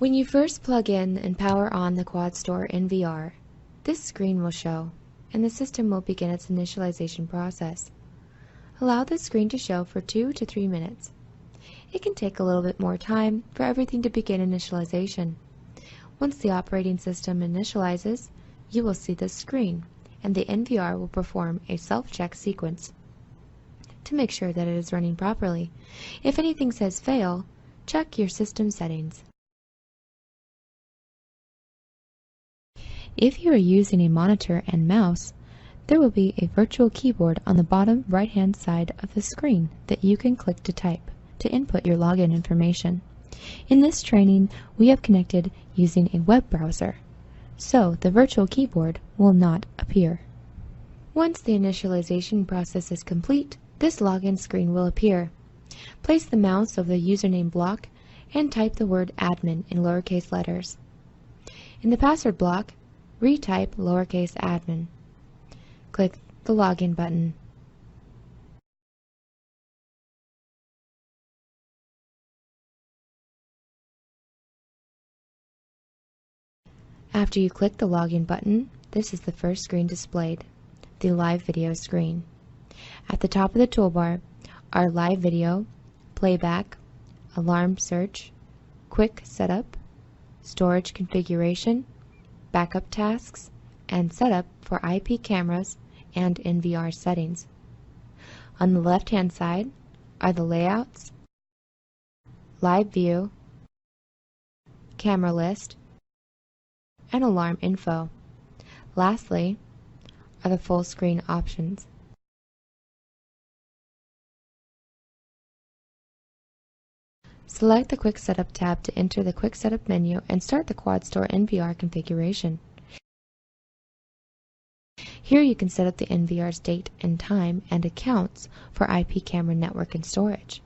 When you first plug in and power on the QUADStore NVR, this screen will show, and the system will begin its initialization process. Allow this screen to show for 2 to 3 minutes. It can take a little bit more time for everything to begin initialization. Once the operating system initializes, you will see this screen, and the NVR will perform a self-check sequence to make sure that it is running properly. If anything says fail, check your system settings. If you are using a monitor and mouse, there will be a virtual keyboard on the bottom right-hand side of the screen that you can click to type to input your login information. In this training, we have connected using a web browser, so the virtual keyboard will not appear. Once the initialization process is complete, this login screen will appear. Place the mouse over the username block and type the word admin in lowercase letters. In the password block, retype lowercase admin. Click the login button. After you click the login button, this is the first screen displayed, the live video screen. At the top of the toolbar are live video, playback, alarm search, quick setup, storage configuration, backup tasks, and setup for IP cameras and NVR settings. On the left-hand side are the layouts, live view, camera list, and alarm info. Lastly are the full screen options. Select the Quick Setup tab to enter the Quick Setup menu and start the QUADStore NVR configuration. Here you can set up the NVR's date and time and accounts for IP camera network and storage.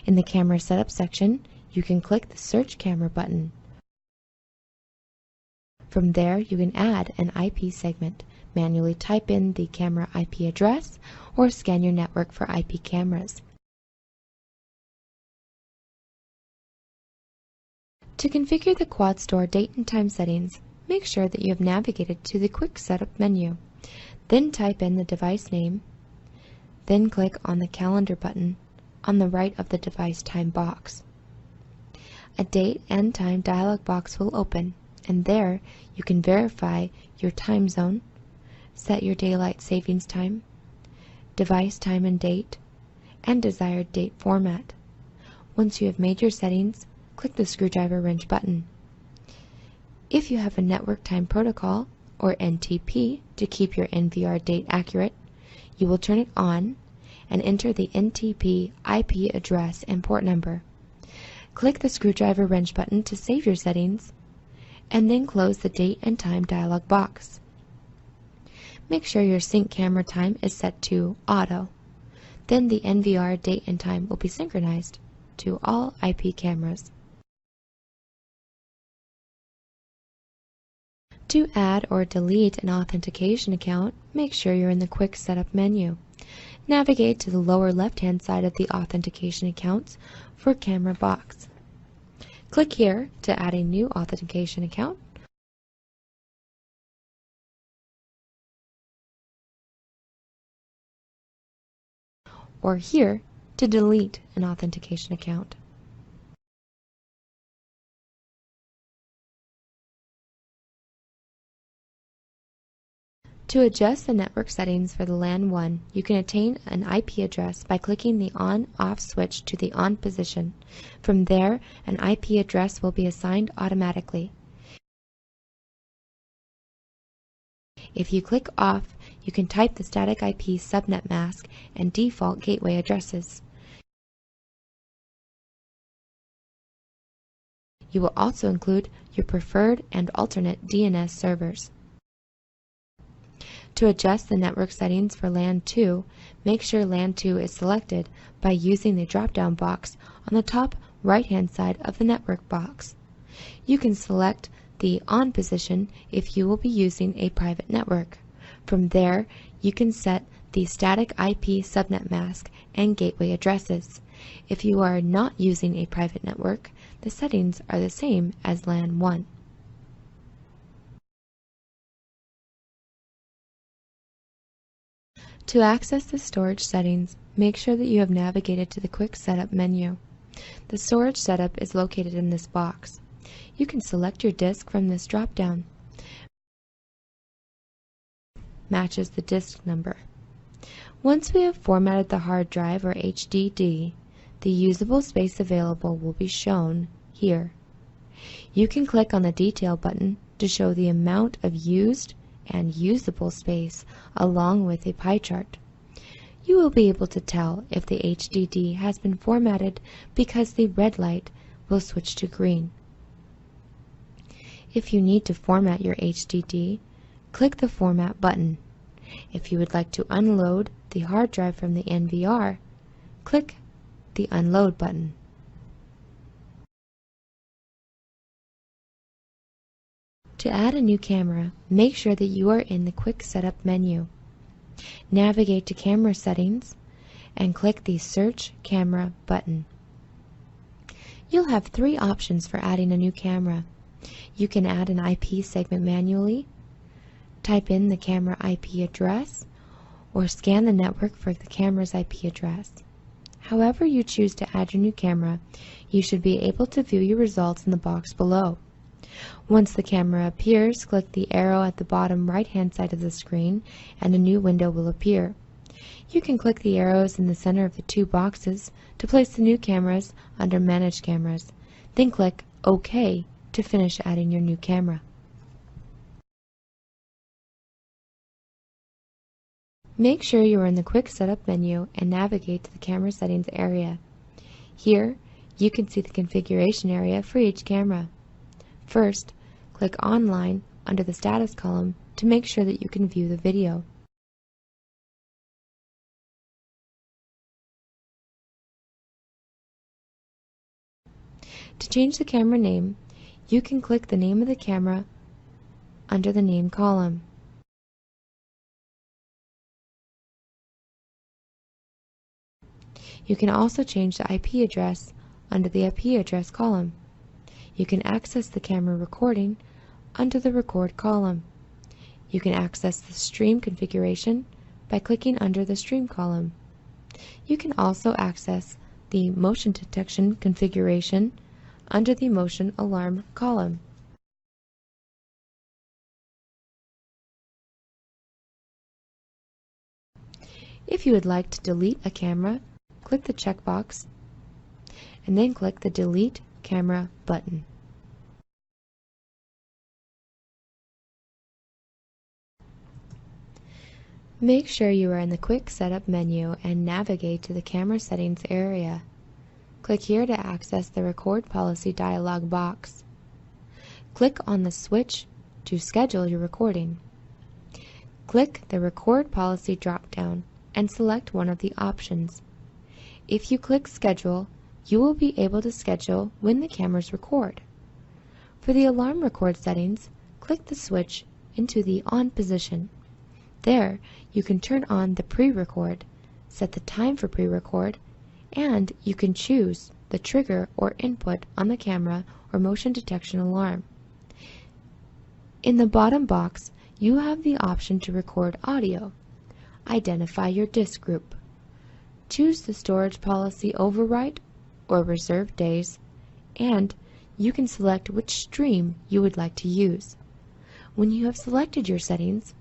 In the Camera Setup section, you can click the Search Camera button. From there, you can add an IP segment, manually type in the camera IP address, or scan your network for IP cameras. To configure the QUADStore date and time settings, make sure that you have navigated to the Quick Setup menu. Then type in the device name, then click on the Calendar button on the right of the device time box. A date and time dialog box will open, and there you can verify your time zone, set your daylight savings time, device time and date, and desired date format. Once you have made your settings, click the screwdriver wrench button. If you have a network time protocol, or NTP, to keep your NVR date accurate, you will turn it on and enter the NTP IP address and port number. Click the screwdriver wrench button to save your settings, and then close the date and time dialog box. Make sure your sync camera time is set to auto. Then the NVR date and time will be synchronized to all IP cameras. To add or delete an authentication account, make sure you're in the Quick Setup menu. Navigate to the lower left-hand side of the Authentication Accounts for Camera box. Click here to add a new authentication account, or here to delete an authentication account. To adjust the network settings for the LAN 1, you can attain an IP address by clicking the on-off switch to the on position. From there, an IP address will be assigned automatically. If you click off, you can type the static IP subnet mask and default gateway addresses. You will also include your preferred and alternate DNS servers. To adjust the network settings for LAN 2, make sure LAN 2 is selected by using the drop-down box on the top right-hand side of the network box. You can select the on position if you will be using a private network. From there, you can set the static IP subnet mask and gateway addresses. If you are not using a private network, the settings are the same as LAN 1. To access the storage settings, make sure that you have navigated to the Quick Setup menu. The storage setup is located in this box. You can select your disk from this drop-down. Matches the disk number. Once we have formatted the hard drive or HDD, the usable space available will be shown here. You can click on the Detail button to show the amount of used and usable space along with a pie chart. You will be able to tell if the HDD has been formatted because the red light will switch to green. If you need to format your HDD, click the Format button. If you would like to unload the hard drive from the NVR, click the Unload button. To add a new camera, make sure that you are in the Quick Setup menu. Navigate to Camera Settings and click the Search Camera button. You'll have three options for adding a new camera. You can add an IP segment manually, type in the camera IP address, or scan the network for the camera's IP address. However you choose to add your new camera, you should be able to view your results in the box below. Once the camera appears, click the arrow at the bottom right-hand side of the screen and a new window will appear. You can click the arrows in the center of the two boxes to place the new cameras under Manage Cameras. Then click OK to finish adding your new camera. Make sure you are in the Quick Setup menu and navigate to the Camera Settings area. Here, you can see the configuration area for each camera. First, click Online under the Status column to make sure that you can view the video. To change the camera name, you can click the name of the camera under the Name column. You can also change the IP address under the IP address column. You can access the camera recording under the Record column. You can access the stream configuration by clicking under the Stream column. You can also access the motion detection configuration under the Motion Alarm column. If you would like to delete a camera, click the checkbox and then click the Delete Camera button. Make sure you are in the Quick Setup menu and navigate to the Camera Settings area. Click here to access the Record Policy dialog box. Click on the switch to schedule your recording. Click the Record Policy drop-down and select one of the options. If you click Schedule, you will be able to schedule when the cameras record. For the alarm record settings, click the switch into the On position. There, you can turn on the pre-record, set the time for pre-record, and you can choose the trigger or input on the camera or motion detection alarm. In the bottom box, you have the option to record audio. Identify your disk group. Choose the storage policy override or reserve days, and you can select which stream you would like to use. When you have selected your settings,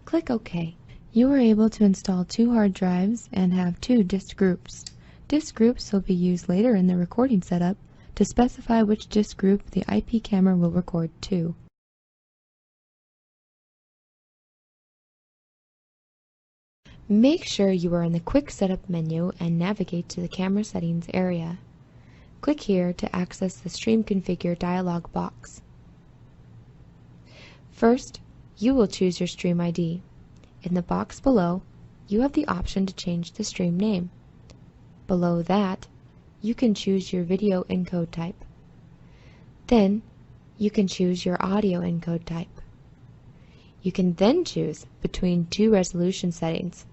click OK. You are able to install 2 hard drives and have 2 disk groups. Disk groups will be used later in the recording setup to specify which disk group the IP camera will record to. Make sure you are in the Quick Setup menu and navigate to the Camera Settings area. Click here to access the Stream Configure dialog box. First, you will choose your stream ID. In the box below, you have the option to change the stream name. Below that, you can choose your video encode type. Then, you can choose your audio encode type. You can then choose between 2 resolution settings.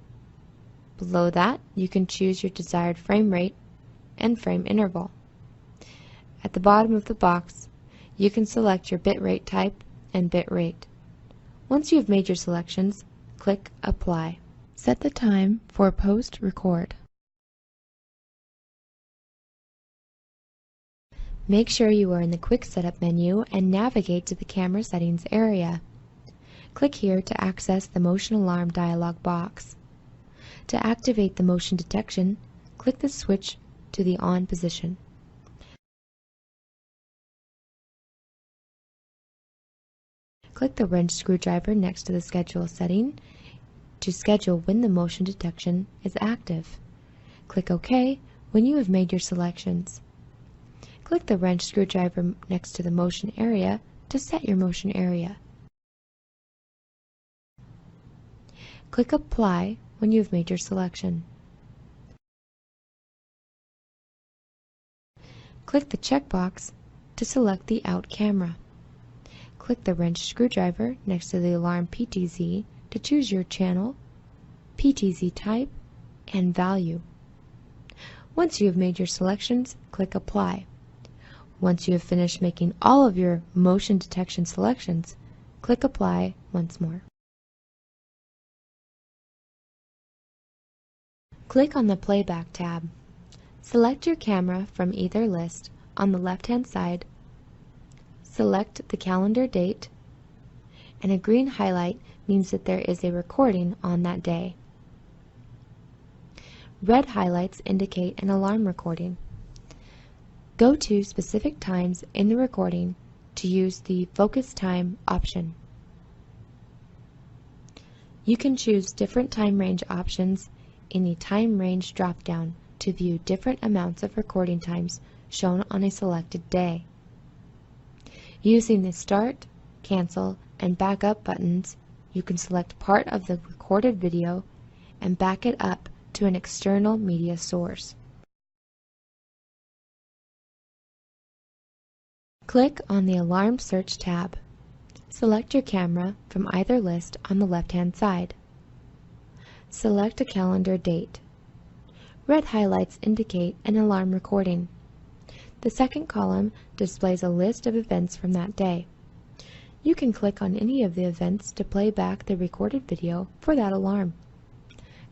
Below that, you can choose your desired frame rate and frame interval. At the bottom of the box, you can select your bitrate type and bitrate. Once you have made your selections, click Apply. Set the time for post-record. Make sure you are in the Quick Setup menu and navigate to the Camera Settings area. Click here to access the Motion Alarm dialog box. To activate the motion detection, click the switch to the on position. Click the wrench screwdriver next to the schedule setting to schedule when the motion detection is active. Click OK when you have made your selections. Click the wrench screwdriver next to the motion area to set your motion area. Click Apply when you have made your selection. Click the checkbox to select the out camera. Click the wrench screwdriver next to the alarm PTZ to choose your channel, PTZ type, and value. Once you have made your selections, click Apply. Once you have finished making all of your motion detection selections, click Apply once more. Click on the Playback tab. Select your camera from either list on the left-hand side. Select the calendar date, and a green highlight means that there is a recording on that day. Red highlights indicate an alarm recording. Go to specific times in the recording to use the Focus Time option. You can choose different time range options in the Time Range drop-down to view different amounts of recording times shown on a selected day. Using the Start, Cancel, and Back Up buttons, you can select part of the recorded video and back it up to an external media source. Click on the Alarm Search tab. Select your camera from either list on the left-hand side. Select a calendar date. Red highlights indicate an alarm recording. The second column displays a list of events from that day. You can click on any of the events to play back the recorded video for that alarm.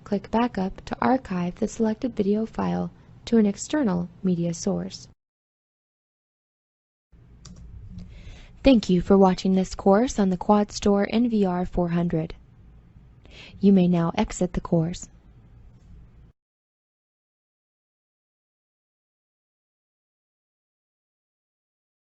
Click Backup to archive the selected video file to an external media source. Thank you for watching this course on the QUADStore NVR 400. You may now exit the course.